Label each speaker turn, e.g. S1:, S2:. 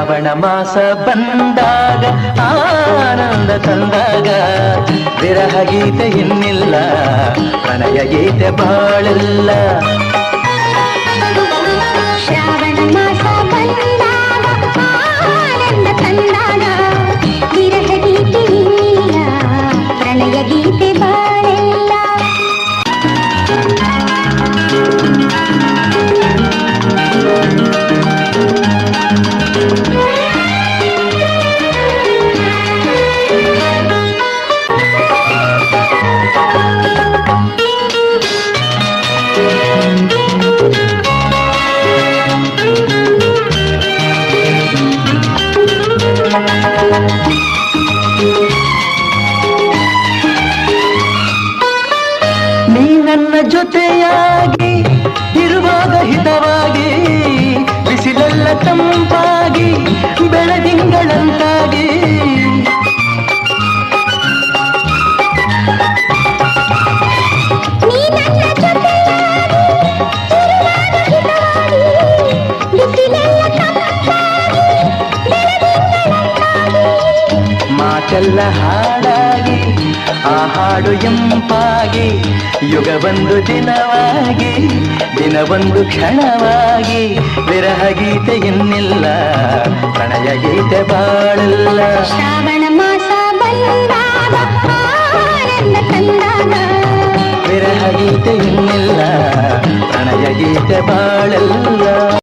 S1: ಶ್ರಾವಣ ಮಾಸ ಬಂದಾಗ ಆನಂದ ತಂದಾಗ ವಿರಹ ಗೀತೆ ಇನ್ನಿಲ್ಲ ಪ್ರಣಯ ಗೀತೆ ಬಾಳಿಲ್ಲ.
S2: ಶ್ರಾವಣ ಮಾಸ ಬಂದಾಗ ಆನಂದ ತಂದಾಗ ವಿರಹ ಗೀತೆ ಇನ್ನಿಲ್ಲ ಪ್ರಣಯ ಗೀತೆ ಬಾಳಿಲ್ಲ.
S1: ನೀ ನನ್ನ ಜೊತೆಯಾಗಿ ಇರುವಾಗ ಹಿತವಾಗಿ ಬಿಸಿಲೆಲ್ಲ ತಂಪಾಗಿ ಬೆಳದಿಂಗಳಂತಾಗಿ ಮಾತೆಲ್ಲ ಹಾಡಾಗಿ ಆ ಹಾಡು ಎಂಪಾಗಿ ಯುಗವೊಂದು ದಿನವಾಗಿ ದಿನವೊಂದು ಕ್ಷಣವಾಗಿ ವಿರಹ ಗೀತೆ ಇನ್ನಿಲ್ಲ ಪ್ರಣಯ ಗೀತೆ ಬಾಳಿಲ್ಲ.
S2: ಶ್ರಾವಣ ಮಾಸ ಬಂದಾಗ ಆನಂದ ತಂದಾಗ
S1: ವಿರಹ ಗೀತೆ ಇನ್ನಿಲ್ಲ ಪ್ರಣಯ ಗೀತೆ ಬಾಳಿಲ್ಲ.